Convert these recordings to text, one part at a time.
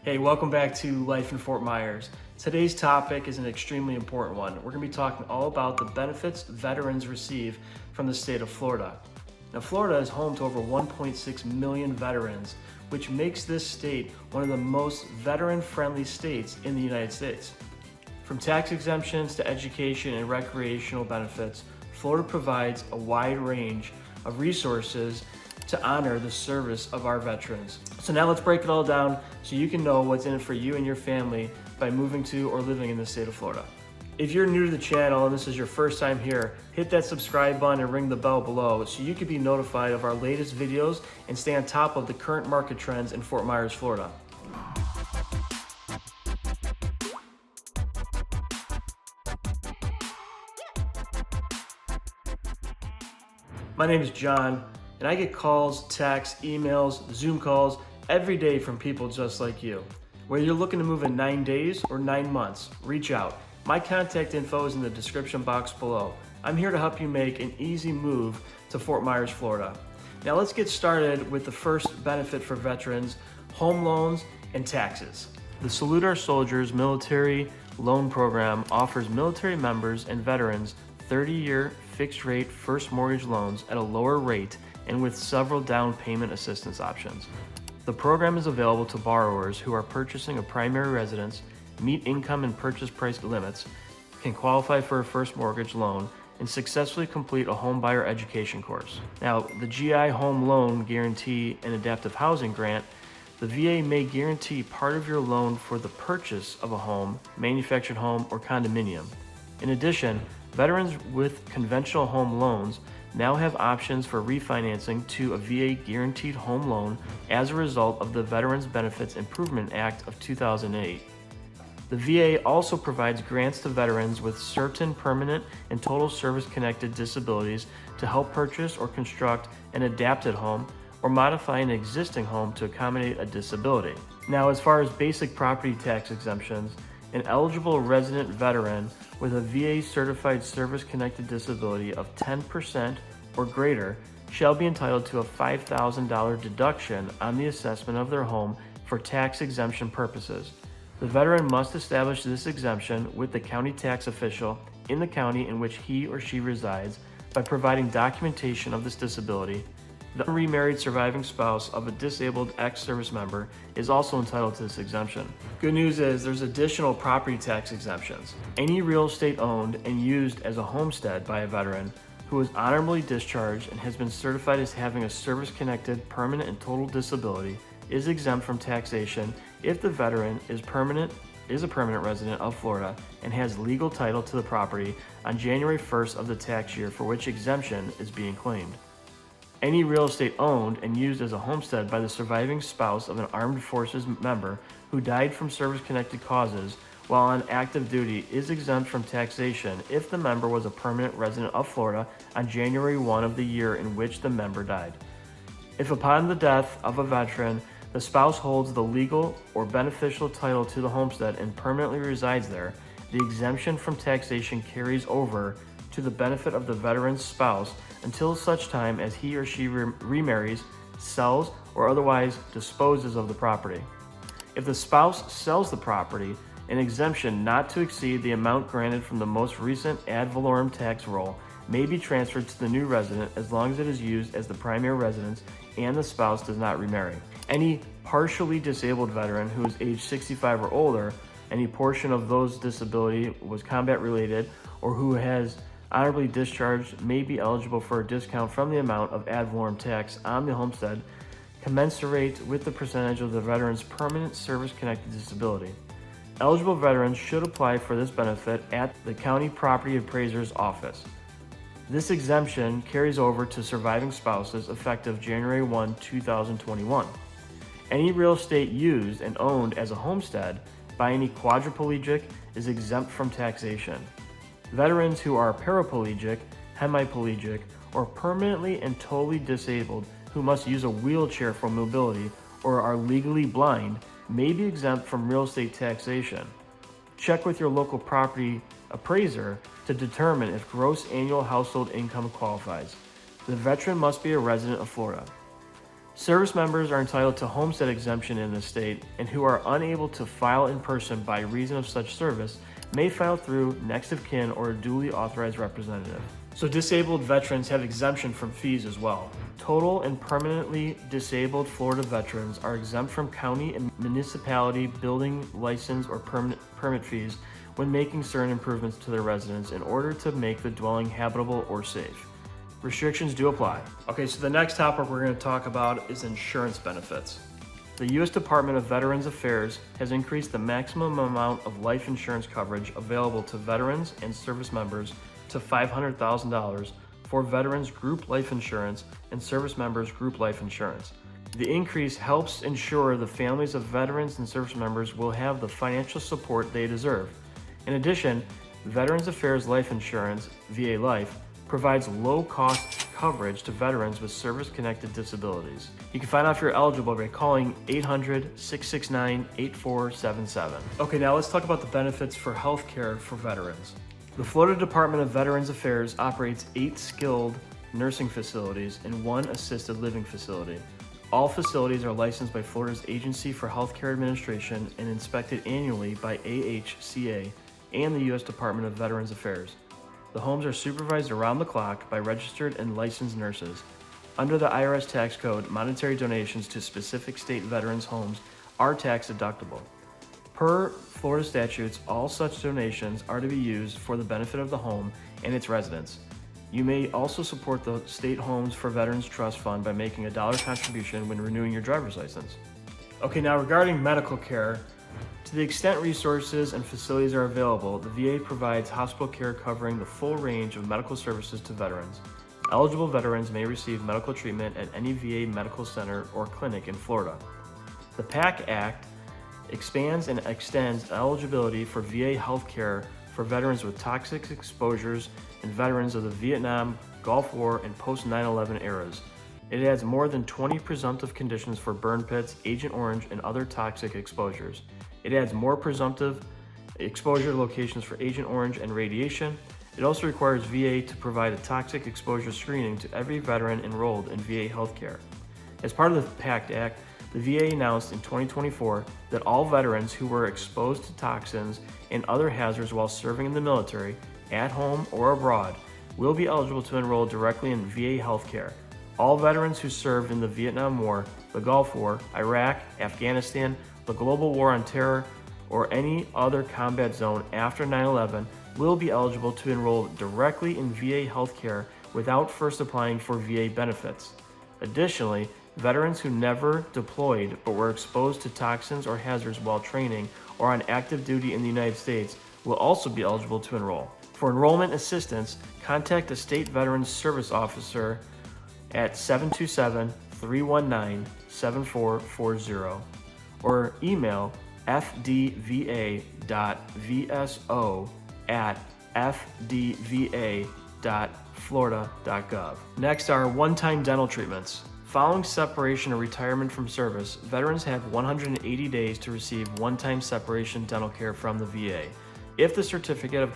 Hey, welcome back to Life in Fort Myers. Today's topic is an extremely important one. We're going to be talking all about the benefits veterans receive from the state of Florida. Now, Florida is home to over 1.6 million veterans, which makes this state one of the most veteran-friendly states in the United States. From tax exemptions to education and recreational benefits, Florida provides a wide range of resources to honor the service of our veterans. So now let's break it all down so you can know what's in it for you and your family by moving to or living in the state of Florida. If you're new to the channel and this is your first time here, hit that subscribe button and ring the bell below so you can be notified of our latest videos and stay on top of the current market trends in Fort Myers, Florida. My name is John, and I get calls, texts, emails, Zoom calls every day from people just like you. Whether you're looking to move in 9 days or 9 months, reach out. My contact info is in the description box below. I'm here to help you make an easy move to Fort Myers, Florida. Now let's get started with the first benefit for veterans: home loans and taxes. The Salute Our Soldiers Military Loan Program offers military members and veterans 30-year fixed-rate first mortgage loans at a lower rate and with several down payment assistance options. The program is available to borrowers who are purchasing a primary residence, meet income and purchase price limits, can qualify for a first mortgage loan, and successfully complete a home buyer education course. Now, the GI Home Loan Guarantee and Adaptive Housing Grant, the VA may guarantee part of your loan for the purchase of a home, manufactured home, or condominium. In addition, veterans with conventional home loans now have options for refinancing to a VA guaranteed home loan as a result of the Veterans Benefits Improvement Act of 2008. The VA also provides grants to veterans with certain permanent and total service-connected disabilities to help purchase or construct an adapted home or modify an existing home to accommodate a disability. Now, as far as basic property tax exemptions, an eligible resident veteran with a VA certified service-connected disability of 10% or greater shall be entitled to a $5,000 deduction on the assessment of their home for tax exemption purposes. The veteran must establish this exemption with the county tax official in the county in which he or she resides by providing documentation of this disability. The unremarried surviving spouse of a disabled ex-service member is also entitled to this exemption. Good news is there's additional property tax exemptions. Any real estate owned and used as a homestead by a veteran who is honorably discharged and has been certified as having a service-connected permanent and total disability is exempt from taxation if the veteran is a permanent resident of Florida and has legal title to the property on January 1st of the tax year for which exemption is being claimed. Any real estate owned and used as a homestead by the surviving spouse of an armed forces member who died from service-connected causes while on active duty is exempt from taxation if the member was a permanent resident of Florida on January 1 of the year in which the member died. If upon the death of a veteran, the spouse holds the legal or beneficial title to the homestead and permanently resides there, the exemption from taxation carries over to the benefit of the veteran's spouse until such time as he or she remarries, sells, or otherwise disposes of the property. If the spouse sells the property, an exemption not to exceed the amount granted from the most recent ad valorem tax roll may be transferred to the new resident as long as it is used as the primary residence and the spouse does not remarry. Any partially disabled veteran who is age 65 or older, any portion of those disability was combat related, or who has honorably discharged may be eligible for a discount from the amount of ad valorem tax on the homestead commensurate with the percentage of the veteran's permanent service-connected disability. Eligible veterans should apply for this benefit at the county property appraiser's office. This exemption carries over to surviving spouses effective January 1, 2021. Any real estate used and owned as a homestead by any quadriplegic is exempt from taxation. Veterans who are paraplegic, hemiplegic, or permanently and totally disabled who must use a wheelchair for mobility or are legally blind may be exempt from real estate taxation. Check with your local property appraiser to determine if gross annual household income qualifies. The veteran must be a resident of Florida. Service members are entitled to homestead exemption in the state and who are unable to file in person by reason of such service may file through next of kin or a duly authorized representative. So disabled veterans have exemption from fees as well. Total and permanently disabled Florida veterans are exempt from county and municipality building license or permit fees when making certain improvements to their residence in order to make the dwelling habitable or safe. Restrictions do apply. Okay, so the next topic we're going to talk about is insurance benefits. The U.S. Department of Veterans Affairs has increased the maximum amount of life insurance coverage available to veterans and service members to $500,000 for veterans group life insurance and service members group life insurance. The increase helps ensure the families of veterans and service members will have the financial support they deserve. In addition, Veterans Affairs Life Insurance, VA Life, provides low-cost coverage to veterans with service-connected disabilities. You can find out if you're eligible by calling 800-669-8477. Okay, now let's talk about the benefits for health care for veterans. The Florida Department of Veterans Affairs operates 8 skilled nursing facilities and 1 assisted living facility. All facilities are licensed by Florida's Agency for Healthcare Administration and inspected annually by AHCA and the U.S. Department of Veterans Affairs. The homes are supervised around the clock by registered and licensed nurses. Under the IRS tax code, monetary donations to specific state veterans' homes are tax deductible. Per Florida statutes, all such donations are to be used for the benefit of the home and its residents. You may also support the State Homes for Veterans Trust Fund by making a dollar contribution when renewing your driver's license. Okay, now regarding medical care, to the extent resources and facilities are available, the VA provides hospital care covering the full range of medical services to veterans. Eligible veterans may receive medical treatment at any VA medical center or clinic in Florida. The PAC Act expands and extends eligibility for VA health care for veterans with toxic exposures and veterans of the Vietnam, Gulf War, and post-9/11 eras. It adds more than 20 presumptive conditions for burn pits, Agent Orange, and other toxic exposures. It adds more presumptive exposure locations for Agent Orange and radiation. It also requires VA to provide a toxic exposure screening to every veteran enrolled in VA healthcare. As part of the PACT Act, the VA announced in 2024 that all veterans who were exposed to toxins and other hazards while serving in the military, at home or abroad, will be eligible to enroll directly in VA healthcare. All veterans who served in the Vietnam War, the Gulf War, Iraq, Afghanistan, the global war on terror, or any other combat zone after 9/11 will be eligible to enroll directly in VA healthcare without first applying for VA benefits. Additionally, veterans who never deployed but were exposed to toxins or hazards while training or on active duty in the United States will also be eligible to enroll. For enrollment assistance, contact a state Veterans Service Officer at 727-319-7440 or email fdva.vso@fdva.florida.gov. Next are one-time dental treatments. Following separation or retirement from service, veterans have 180 days to receive one-time separation dental care from the VA. If the certificate of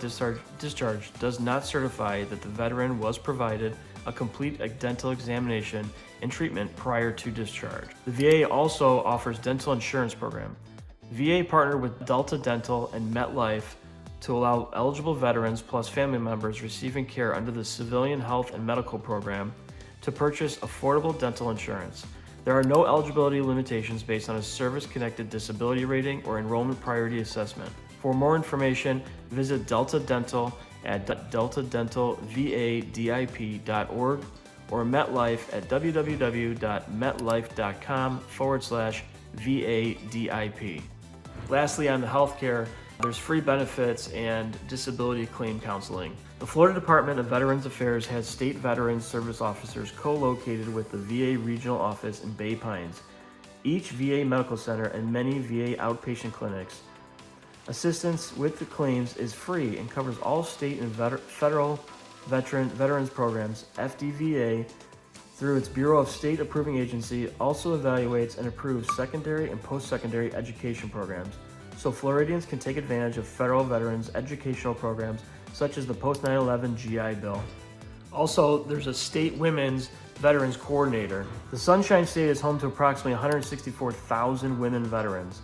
discharge does not certify that the veteran was provided a complete dental examination and treatment prior to discharge. The VA also offers dental insurance program. VA partnered with Delta Dental and MetLife to allow eligible veterans plus family members receiving care under the Civilian Health and Medical Program to purchase affordable dental insurance. There are no eligibility limitations based on a service-connected disability rating or enrollment priority assessment. For more information, visit Delta Dental at deltadentalvadip.org or MetLife at www.metlife.com/VADIP. Lastly, on the healthcare, there's free benefits and disability claim counseling. The Florida Department of Veterans Affairs has state veterans service officers co-located with the VA regional office in Bay Pines, each VA medical center, and many VA outpatient clinics. Assistance with the claims is free and covers all state and federal veterans programs. FDVA, through its Bureau of State Approving Agency, also evaluates and approves secondary and post-secondary education programs, so Floridians can take advantage of federal veterans educational programs such as the post-9/11 GI Bill. Also, there's a state women's veterans coordinator. The Sunshine State is home to approximately 164,000 women veterans.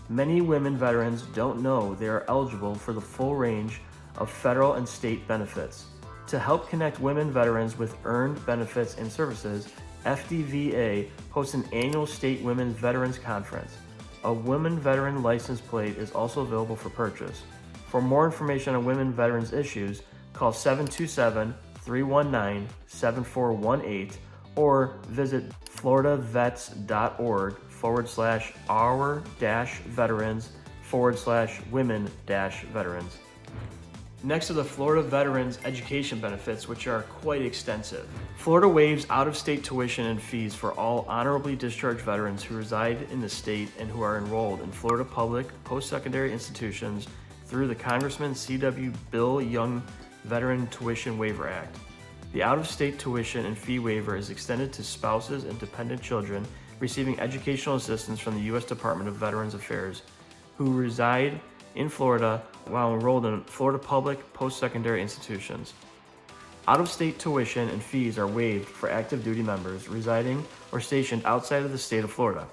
Many women veterans don't know they are eligible for the full range of federal and state benefits. To help connect women veterans with earned benefits and services, FDVA hosts an annual state women's veterans conference. A women veteran license plate is also available for purchase. For more information on women veterans issues, call 727-319-7418 or visit floridavets.org/our-veterans/women-veterans. Next are the Florida Veterans Education Benefits, which are quite extensive. Florida waives out-of-state tuition and fees for all honorably discharged veterans who reside in the state and who are enrolled in Florida public post-secondary institutions through the Congressman C.W. Bill Young Veteran Tuition Waiver Act. The out-of-state tuition and fee waiver is extended to spouses and dependent children receiving educational assistance from the U.S. Department of Veterans Affairs who reside in Florida while enrolled in Florida public post-secondary institutions. Out-of-state tuition and fees are waived for active duty members residing or stationed outside of the state of Florida.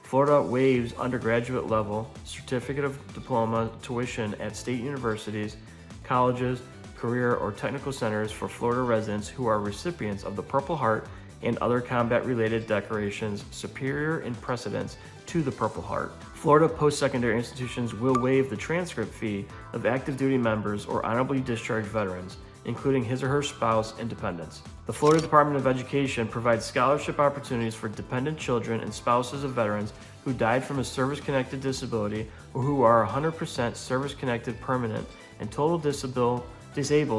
Florida waives undergraduate level certificate of diploma tuition at state universities, colleges, career or technical centers for Florida residents who are recipients of the Purple Heart and other combat-related decorations superior in precedence to the Purple Heart. Florida post-secondary institutions will waive the transcript fee of active duty members or honorably discharged veterans, including his or her spouse and dependents. The Florida Department of Education provides scholarship opportunities for dependent children and spouses of veterans who died from a service-connected disability or who are 100% service-connected permanent and total disabled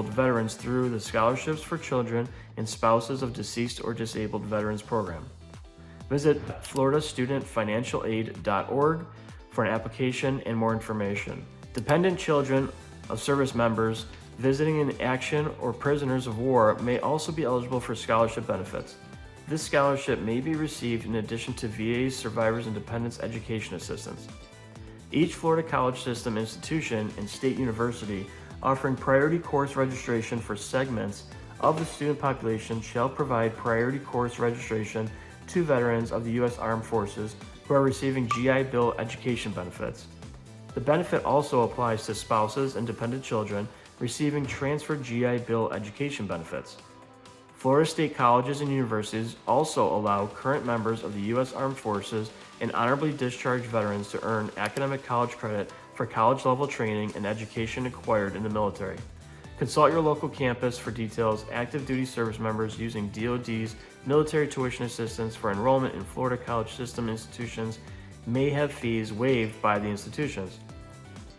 veterans through the Scholarships for Children and Spouses of Deceased or Disabled Veterans Program. Visit floridastudentfinancialaid.org for an application and more information. Dependent children of service members visiting in action or prisoners of war may also be eligible for scholarship benefits. This scholarship may be received in addition to VA's Survivors and Dependents Education Assistance. Each Florida college system institution and state university offering priority course registration for segments of the student population shall provide priority course registration to veterans of the U.S. Armed Forces who are receiving GI Bill education benefits. The benefit also applies to spouses and dependent children receiving transferred GI Bill education benefits. Florida state colleges and universities also allow current members of the U.S. Armed Forces and honorably discharged veterans to earn academic college credit for college-level training and education acquired in the military. Consult your local campus for details. Active duty service members using DoD's military tuition assistance for enrollment in Florida college system institutions may have fees waived by the institutions.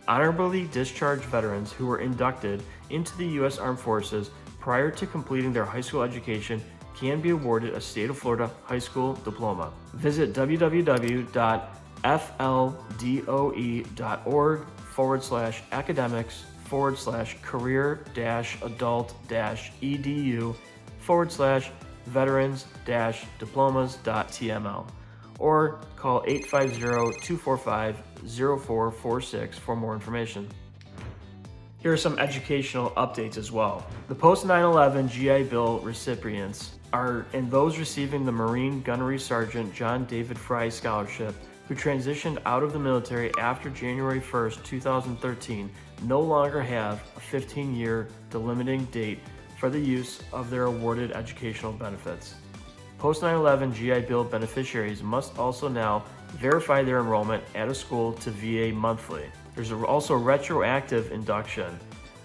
Honorably discharged veterans who were inducted into the U.S. Armed Forces prior to completing their high school education can be awarded a state of Florida high school diploma. Visit www.fldoe.org/academics/career-adult-edus/veterans-diplomas.tml or call 850-245-0446 for more information. Here are some educational updates as well. The post 9/11 GI Bill recipients and those receiving the Marine Gunnery Sergeant John David Fry Scholarship who transitioned out of the military after January 1st, 2013 no longer have a 15-year delimiting date for the use of their awarded educational benefits. Post 9/11 GI Bill beneficiaries must also now verify their enrollment at a school to VA monthly. There's also retroactive induction.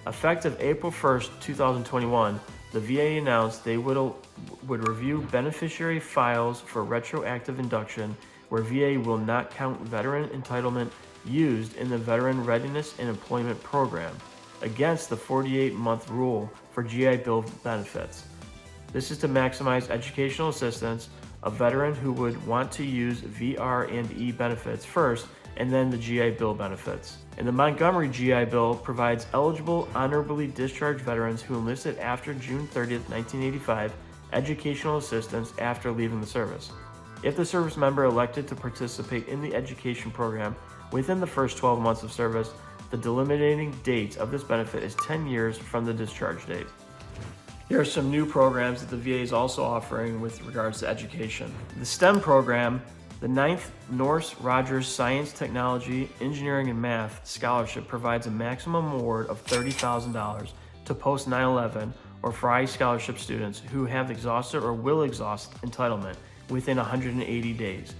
Effective April 1st, 2021, the VA announced they would review beneficiary files for retroactive induction where VA will not count veteran entitlement used in the Veteran Readiness and Employment Program against the 48-month rule for GI Bill benefits. This is to maximize educational assistance. A veteran who would want to use VR&E benefits first and then the GI Bill benefits. And the Montgomery GI Bill provides eligible honorably discharged veterans who enlisted after June 30th, 1985 educational assistance after leaving the service. If the service member elected to participate in the education program within the first 12 months of service, the delimiting date of this benefit is 10 years from the discharge date. Here are some new programs that the VA is also offering with regards to education. The STEM program, the 9th Norse Rogers Science, Technology, Engineering, and Math Scholarship provides a maximum award of $30,000 to post 9/11 or FRI scholarship students who have exhausted or will exhaust entitlement within 180 days.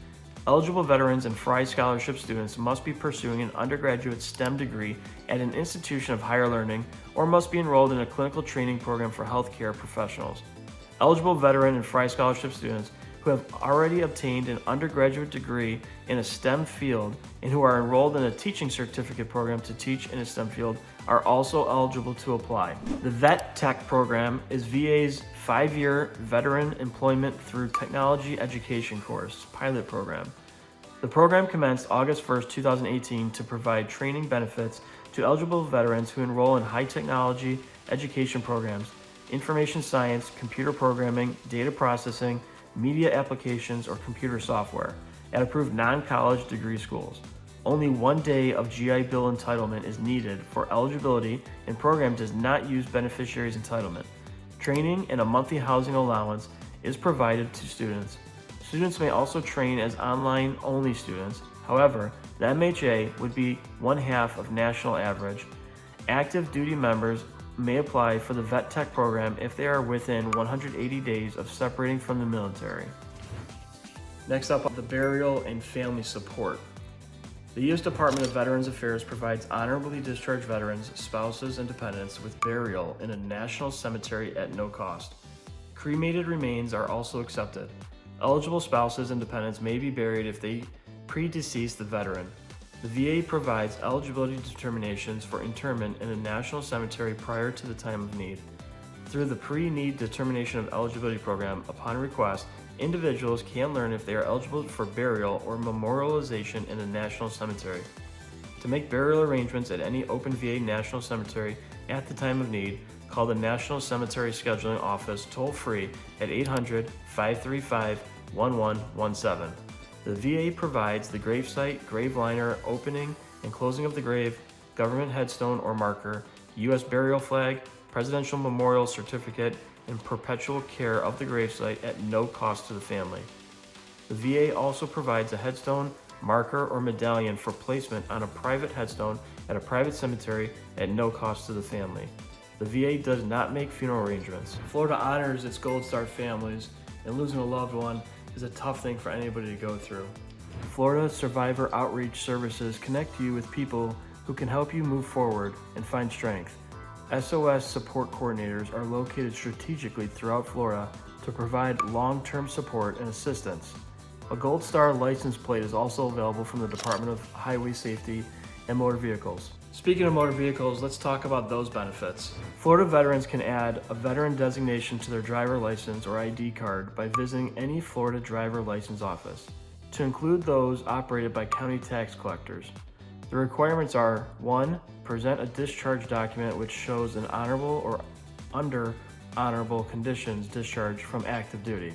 Eligible veterans and FRI scholarship students must be pursuing an undergraduate STEM degree at an institution of higher learning or must be enrolled in a clinical training program for healthcare professionals. Eligible veteran and FRI scholarship students who have already obtained an undergraduate degree in a STEM field and who are enrolled in a teaching certificate program to teach in a STEM field are also eligible to apply. The Vet Tech program is VA's 5-year Veteran Employment Through Technology Education course pilot program. The program commenced August 1st, 2018 to provide training benefits to eligible veterans who enroll in high technology education programs, information science, computer programming, data processing, media applications, or computer software at approved non-college degree schools. Only 1 day of GI Bill entitlement is needed for eligibility, and program does not use beneficiaries' entitlement. Training and a monthly housing allowance is provided to students. Students may also train as online-only students. However, the MHA would be 1/2 of national average. Active duty members may apply for the Vet Tech program if they are within 180 days of separating from the military. Next up, the burial and family support. The U.S. Department of Veterans Affairs provides honorably discharged veterans, spouses, and dependents with burial in a national cemetery at no cost. Cremated remains are also accepted. Eligible spouses and dependents may be buried if they predecease the veteran. The VA provides eligibility determinations for interment in a national cemetery prior to the time of need. Through the Pre-Need Determination of Eligibility program, upon request, individuals can learn if they are eligible for burial or memorialization in a national cemetery. To make burial arrangements at any open VA national cemetery at the time of need, call the National Cemetery Scheduling Office toll-free at 800-535-1117. The VA provides the gravesite, grave liner, opening and closing of the grave, government headstone or marker, U.S. burial flag, presidential memorial certificate, and perpetual care of the gravesite at no cost to the family. The VA also provides a headstone, marker, or medallion for placement on a private headstone at a private cemetery at no cost to the family. The VA does not make funeral arrangements. Florida honors its Gold Star families, and losing a loved one is a tough thing for anybody to go through. Florida Survivor Outreach Services connect you with people who can help you move forward and find strength. SOS support coordinators are located strategically throughout Florida to provide long-term support and assistance. A Gold Star license plate is also available from the Department of Highway Safety and Motor Vehicles. Speaking of motor vehicles, let's talk about those benefits. Florida veterans can add a veteran designation to their driver license or ID card by visiting any Florida driver license office, to include those operated by county tax collectors. The requirements are: 1. Present a discharge document which shows an honorable or under honorable conditions discharge from active duty.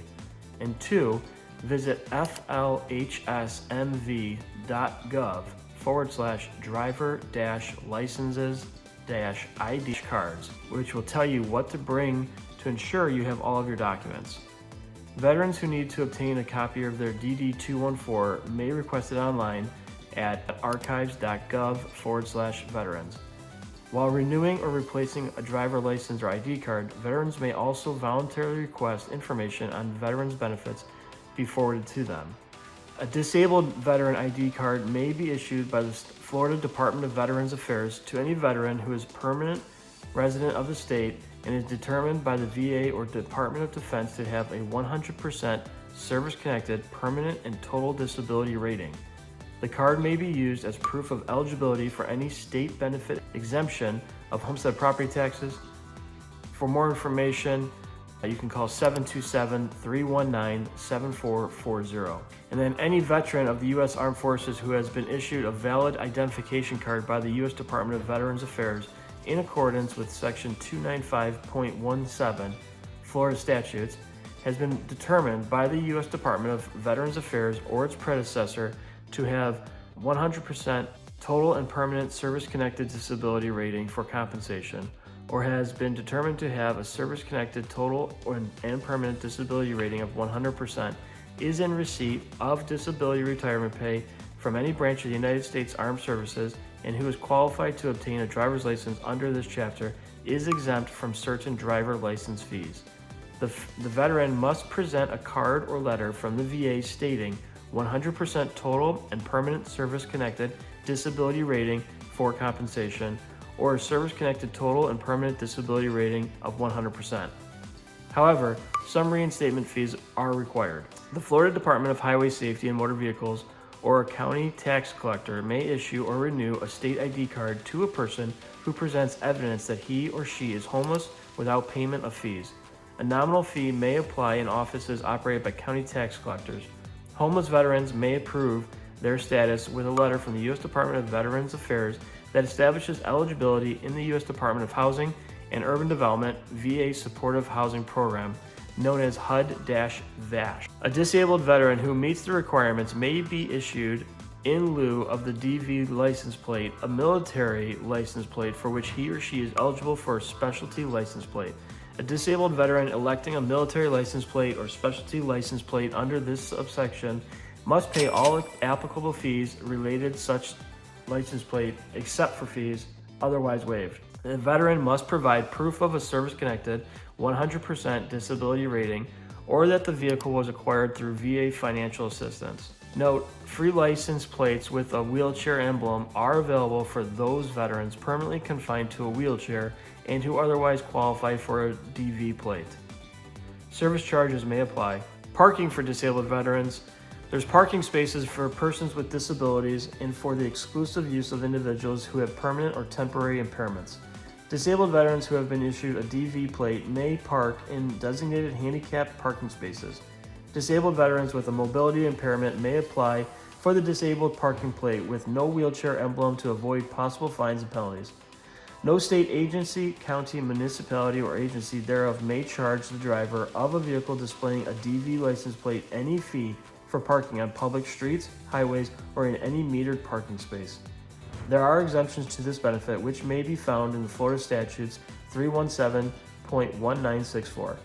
And 2. Visit flhsmv.gov/driver-licenses-ID cards, which will tell you what to bring to ensure you have all of your documents. Veterans who need to obtain a copy of their DD-214 may request it online at archives.gov/veterans. While renewing or replacing a driver license or ID card, veterans may also voluntarily request information on veterans' benefits be forwarded to them. A disabled veteran ID card may be issued by the Florida Department of Veterans Affairs to any veteran who is permanent resident of the state and is determined by the VA or Department of Defense to have a 100% service-connected, permanent, and total disability rating. The card may be used as proof of eligibility for any state benefit exemption of homestead property taxes. For more information, you can call 727-319-7440. And then any veteran of the U.S. Armed Forces who has been issued a valid identification card by the U.S. Department of Veterans Affairs in accordance with Section 295.17 Florida statutes has been determined by the U.S. Department of Veterans Affairs or its predecessor to have 100% total and permanent service-connected disability rating for compensation, or has been determined to have a service-connected total and permanent disability rating of 100% is in receipt of disability retirement pay from any branch of the United States Armed Services and who is qualified to obtain a driver's license under this chapter is exempt from certain driver license fees. The veteran must present a card or letter from the VA stating 100% total and permanent service-connected disability rating for compensation, or a service-connected total and permanent disability rating of 100%. However, some reinstatement fees are required. The Florida Department of Highway Safety and Motor Vehicles or a county tax collector may issue or renew a state ID card to a person who presents evidence that he or she is homeless without payment of fees. A nominal fee may apply in offices operated by county tax collectors. Homeless veterans may approve their status with a letter from the U.S. Department of Veterans Affairs that establishes eligibility in the U.S. Department of Housing and Urban Development VA Supportive Housing Program, known as HUD-VASH. A disabled veteran who meets the requirements may be issued, in lieu of the DV license plate, a military license plate for which he or she is eligible for a specialty license plate. A disabled veteran electing a military license plate or specialty license plate under this subsection must pay all applicable fees related to such license plate, except for fees otherwise waived. The veteran must provide proof of a service-connected 100% disability rating or that the vehicle was acquired through VA financial assistance. Note, free license plates with a wheelchair emblem are available for those veterans permanently confined to a wheelchair and who otherwise qualify for a DV plate. Service charges may apply. Parking for disabled veterans. There's parking spaces for persons with disabilities and for the exclusive use of individuals who have permanent or temporary impairments. Disabled veterans who have been issued a DV plate may park in designated handicapped parking spaces. Disabled veterans with a mobility impairment may apply for the disabled parking plate with no wheelchair emblem to avoid possible fines and penalties. No state agency, county, municipality, or agency thereof may charge the driver of a vehicle displaying a DV license plate any fee for parking on public streets, highways, or in any metered parking space. There are exemptions to this benefit which may be found in the Florida Statutes 317.1964.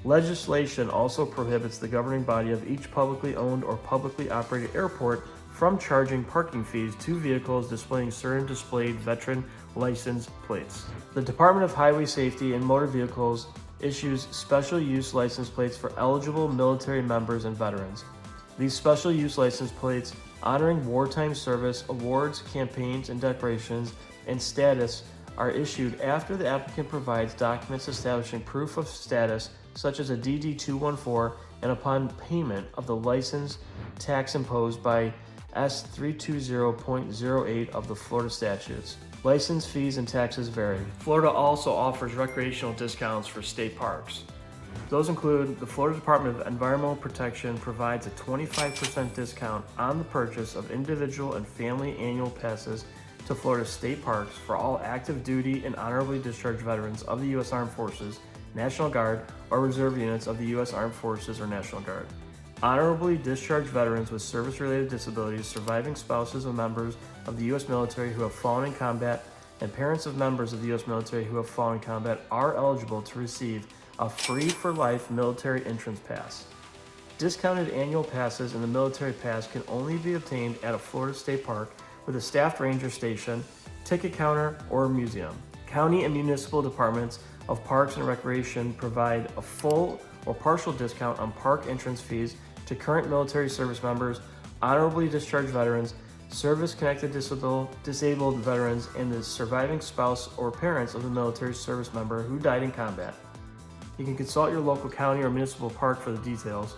Legislation also prohibits the governing body of each publicly owned or publicly operated airport from charging parking fees to vehicles displaying certain displayed veteran license plates. The Department of Highway Safety and Motor Vehicles issues special use license plates for eligible military members and veterans. These special use license plates honoring wartime service, awards, campaigns, and decorations, and status are issued after the applicant provides documents establishing proof of status, such as a DD-214, and upon payment of the license tax imposed by S320.08 of the Florida statutes. License fees and taxes vary. Florida also offers recreational discounts for state parks. Those include the Florida Department of Environmental Protection provides a 25% discount on the purchase of individual and family annual passes to Florida state parks for all active duty and honorably discharged veterans of the U.S. Armed Forces, National Guard, or reserve units of the U.S. Armed Forces or National Guard. Honorably discharged veterans with service-related disabilities, surviving spouses of members of the U.S. military who have fallen in combat, and parents of members of the U.S. military who have fallen in combat are eligible to receive a free-for-life military entrance pass. Discounted annual passes in the military pass can only be obtained at a Florida state park with a staffed ranger station, ticket counter, or museum. County and municipal departments of Parks and Recreation provide a full or partial discount on park entrance fees to current military service members, honorably discharged veterans, service-connected disabled veterans, and the surviving spouse or parents of the military service member who died in combat. You can consult your local county or municipal park for the details.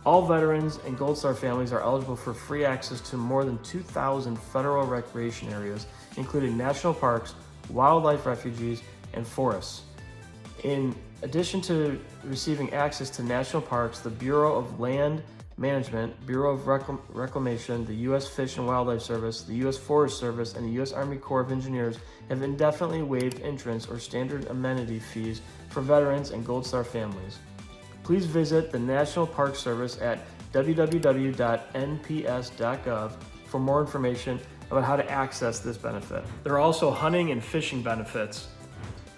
All veterans and Gold Star families are eligible for free access to more than 2,000 federal recreation areas, including national parks, wildlife refuges, and forests. In addition to receiving access to national parks, the Bureau of Land Management, Bureau of Reclamation, the U.S. Fish and Wildlife Service, the U.S. Forest Service, and the U.S. Army Corps of Engineers have indefinitely waived entrance or standard amenity fees for veterans and Gold Star families. Please visit the National Park Service at www.nps.gov for more information about how to access this benefit. There are also hunting and fishing benefits.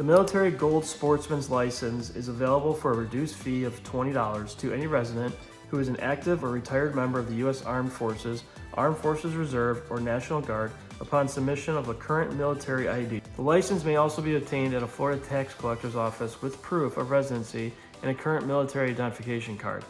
The Military Gold Sportsman's License is available for a reduced fee of $20 to any resident who is an active or retired member of the U.S. Armed Forces Reserve, or National Guard upon submission of a current military ID. The license may also be obtained at a Florida tax collector's office with proof of residency and a current military identification card.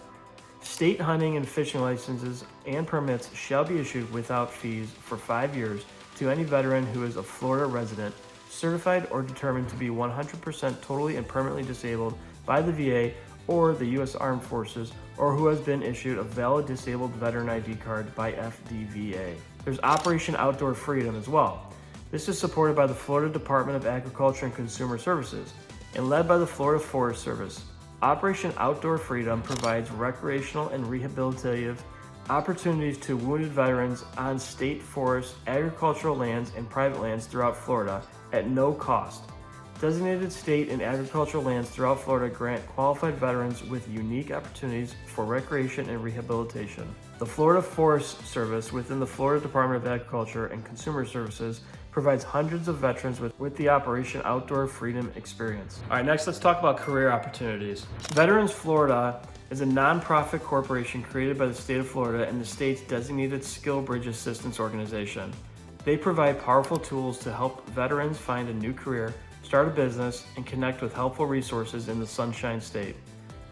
State hunting and fishing licenses and permits shall be issued without fees for 5 years to any veteran who is a Florida resident, certified or determined to be 100% totally and permanently disabled by the VA or the U.S. Armed Forces, or who has been issued a valid disabled veteran ID card by FDVA. There's Operation Outdoor Freedom as well. This is supported by the Florida Department of Agriculture and Consumer Services and led by the Florida Forest Service. Operation Outdoor Freedom provides recreational and rehabilitative opportunities to wounded veterans on state forests, agricultural lands, and private lands throughout Florida at no cost. Designated state and agricultural lands throughout Florida grant qualified veterans with unique opportunities for recreation and rehabilitation. The Florida Forest Service, within the Florida Department of Agriculture and Consumer Services, provides hundreds of veterans with the Operation Outdoor Freedom experience. All right, next let's talk about career opportunities. Veterans Florida is a nonprofit corporation created by the state of Florida and the state's designated Skill Bridge Assistance Organization. They provide powerful tools to help veterans find a new career, start a business, and connect with helpful resources in the Sunshine State.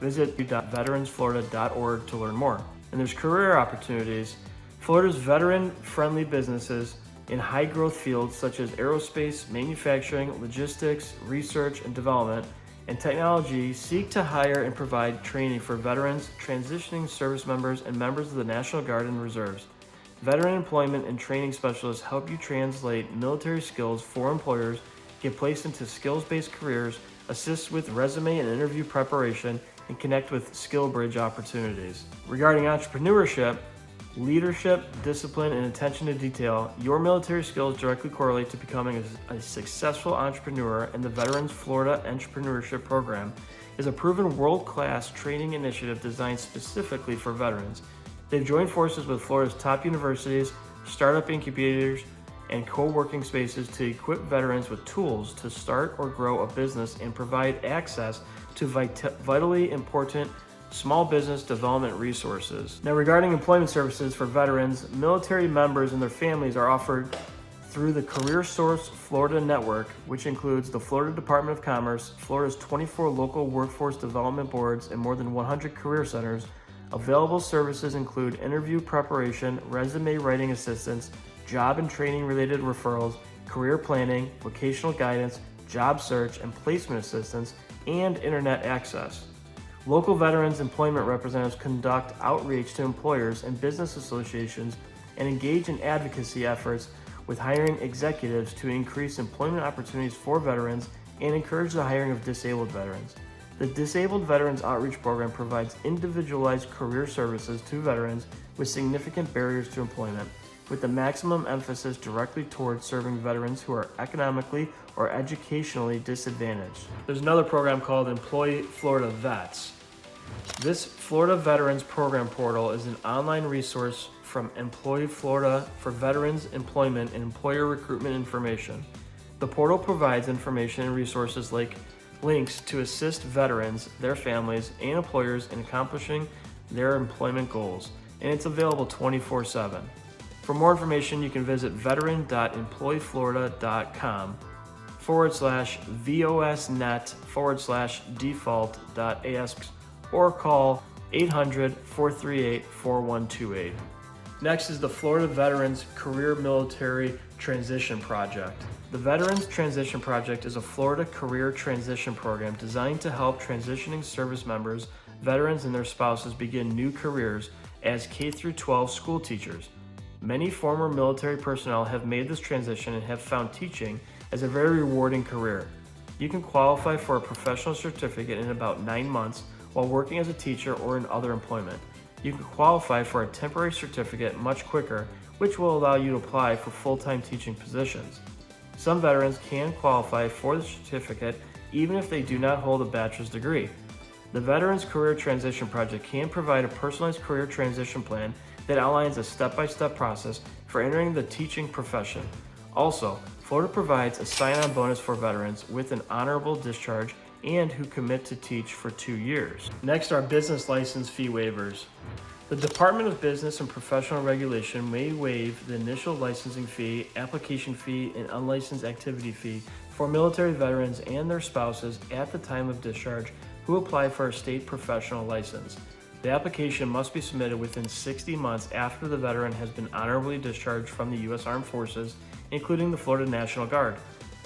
Visit veteransflorida.org to learn more. And there's career opportunities. Florida's veteran-friendly businesses in high-growth fields such as aerospace, manufacturing, logistics, research and development, and technology seek to hire and provide training for veterans, transitioning service members, and members of the National Guard and Reserves. Veteran employment and training specialists help you translate military skills for employers, get placed into skills-based careers, assist with resume and interview preparation, and connect with skill bridge opportunities. Regarding entrepreneurship, leadership, discipline, and attention to detail, your military skills directly correlate to becoming a successful entrepreneur, and the Veterans Florida Entrepreneurship Program is a proven world-class training initiative designed specifically for veterans. They've joined forces with Florida's top universities, startup incubators, and co-working spaces to equip veterans with tools to start or grow a business and provide access to vitally important small business development resources. Now, regarding employment services for veterans, military members and their families are offered through the Career Source Florida Network, which includes the Florida Department of Commerce, Florida's 24 local workforce development boards, and more than 100 career centers. Available services include interview preparation, resume writing assistance, job and training related referrals, career planning, vocational guidance, job search and placement assistance, and internet access. Local veterans employment representatives conduct outreach to employers and business associations and engage in advocacy efforts with hiring executives to increase employment opportunities for veterans and encourage the hiring of disabled veterans. The Disabled Veterans Outreach Program provides individualized career services to veterans with significant barriers to employment, with the maximum emphasis directly towards serving veterans who are economically or educationally disadvantaged. There's another program called Employ Florida Vets. This Florida Veterans Program portal is an online resource from Employ Florida for veterans employment and employer recruitment information. The portal provides information and resources like links to assist veterans, their families, and employers in accomplishing their employment goals, and it's available 24/7. For more information, you can visit veteran.employflorida.com/VOSnet/default.ASP or call 800-438-4128. Next is the Florida Veterans Career Military Transition Project. The Veterans Transition Project is a Florida career transition program designed to help transitioning service members, veterans, and their spouses begin new careers as K-12 school teachers. Many former military personnel have made this transition and have found teaching as a very rewarding career. You can qualify for a professional certificate in about 9 months while working as a teacher or in other employment. You can qualify for a temporary certificate much quicker, which will allow you to apply for full-time teaching positions. Some veterans can qualify for the certificate even if they do not hold a bachelor's degree. The Veterans Career Transition Project can provide a personalized career transition plan that outlines a step-by-step process for entering the teaching profession. Also, Florida provides a sign-on bonus for veterans with an honorable discharge and who commit to teach for 2 years. Next are business license fee waivers. The Department of Business and Professional Regulation may waive the initial licensing fee, application fee, and unlicensed activity fee for military veterans and their spouses at the time of discharge who apply for a state professional license. The application must be submitted within 60 months after the veteran has been honorably discharged from the U.S. Armed Forces, including the Florida National Guard.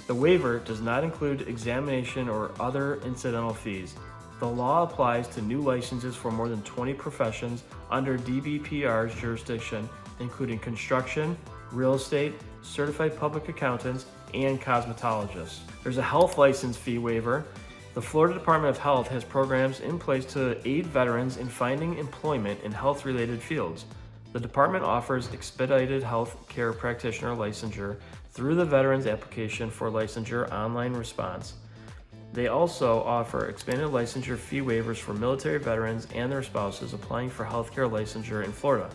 The waiver does not include examination or other incidental fees. The law applies to new licenses for more than 20 professions under DBPR's jurisdiction, including construction, real estate, certified public accountants, and cosmetologists. There's a health license fee waiver. The Florida Department of Health has programs in place to aid veterans in finding employment in health-related fields. The department offers expedited health care practitioner licensure through the veteran's application for licensure online response. They also offer expanded licensure fee waivers for military veterans and their spouses applying for healthcare licensure in Florida.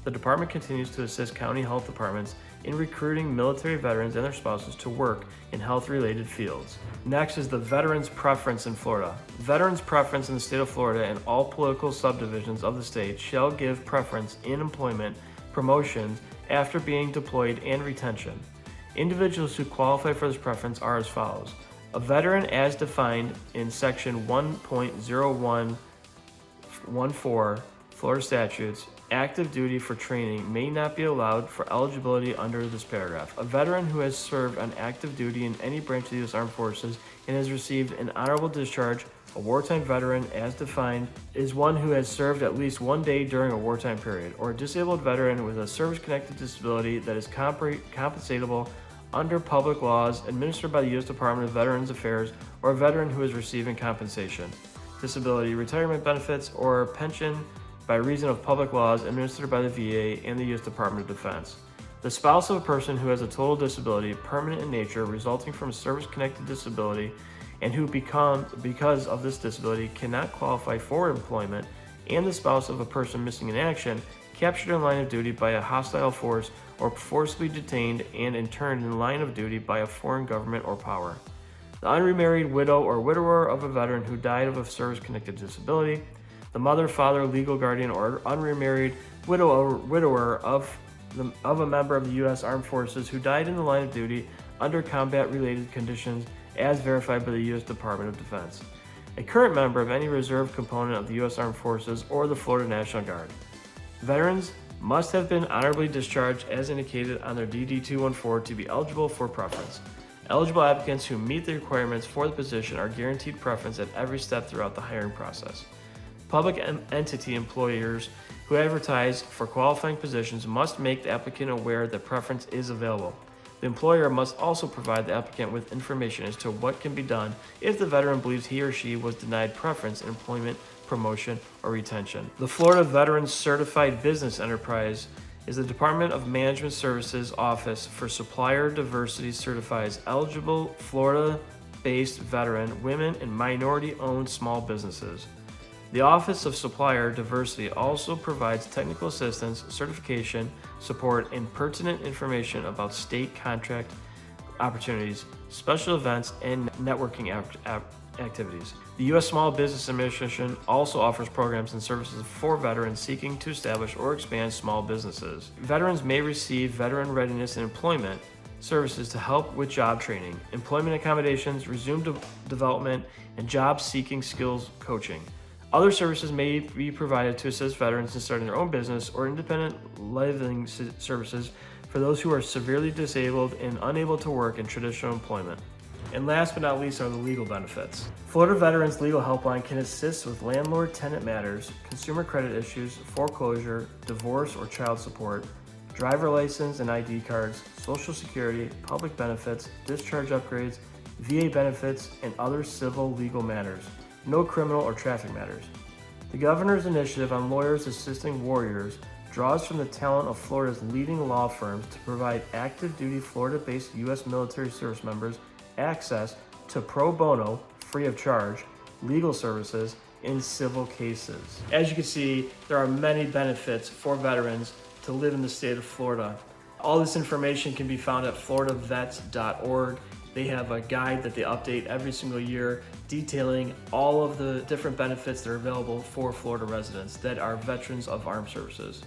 The department continues to assist county health departments in recruiting military veterans and their spouses to work in health-related fields. Next is the Veterans Preference in Florida. Veterans Preference in the state of Florida and all political subdivisions of the state shall give preference in employment, promotions after being deployed, and retention. Individuals who qualify for this preference are as follows. A veteran as defined in Section 1.0114 Florida statutes, active duty for training may not be allowed for eligibility under this paragraph. A veteran who has served on active duty in any branch of the U.S. Armed Forces and has received an honorable discharge, a wartime veteran as defined, is one who has served at least 1 day during a wartime period, or a disabled veteran with a service-connected disability that is compensatable under public laws administered by the U.S. Department of Veterans Affairs, or a veteran who is receiving compensation, disability, retirement benefits, or pension by reason of public laws administered by the VA and the U.S. Department of Defense. The spouse of a person who has a total disability, permanent in nature, resulting from a service-connected disability, and who because of this disability cannot qualify for employment, and the spouse of a person missing in action, captured in line of duty by a hostile force, or forcibly detained and interned in line of duty by a foreign government or power. The unremarried widow or widower of a veteran who died of a service-connected disability. The mother, father, legal guardian, or unremarried widow or widower of a member of the U.S. Armed Forces who died in the line of duty under combat-related conditions as verified by the U.S. Department of Defense. A current member of any reserve component of the U.S. Armed Forces or the Florida National Guard. Veterans must have been honorably discharged as indicated on their DD-214 to be eligible for preference. Eligible applicants who meet the requirements for the position are guaranteed preference at every step throughout the hiring process. Public entity employers who advertise for qualifying positions must make the applicant aware that preference is available. The employer must also provide the applicant with information as to what can be done if the veteran believes he or she was denied preference in employment, promotion, or retention. The Florida Veterans Certified Business Enterprise is the Department of Management Services Office for Supplier Diversity certifies eligible Florida-based veteran, women, and minority-owned small businesses. The Office of Supplier Diversity also provides technical assistance, certification, support, and pertinent information about state contract opportunities, special events, and networking activities. The U.S. Small Business Administration also offers programs and services for veterans seeking to establish or expand small businesses. Veterans may receive veteran readiness and employment services to help with job training, employment accommodations, resume development, and job-seeking skills coaching. Other services may be provided to assist veterans in starting their own business or independent living services for those who are severely disabled and unable to work in traditional employment. And last but not least are the legal benefits. Florida Veterans Legal Helpline can assist with landlord-tenant matters, consumer credit issues, foreclosure, divorce or child support, driver license and ID cards, Social Security, public benefits, discharge upgrades, VA benefits, and other civil legal matters. No criminal or traffic matters. The Governor's Initiative on Lawyers Assisting Warriors draws from the talent of Florida's leading law firms to provide active duty Florida-based U.S. military service members access to pro bono, free of charge, legal services in civil cases. As you can see, there are many benefits for veterans to live in the state of Florida. All this information can be found at floridavets.org. They have a guide that they update every single year detailing all of the different benefits that are available for Florida residents that are veterans of armed services.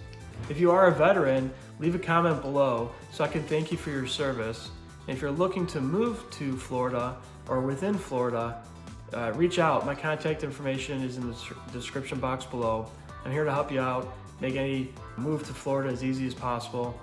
If you are a veteran, leave a comment below so I can thank you for your service. And if you're looking to move to Florida or within Florida, reach out. My contact information is in the description box below. I'm here to help you out, make any move to Florida as easy as possible.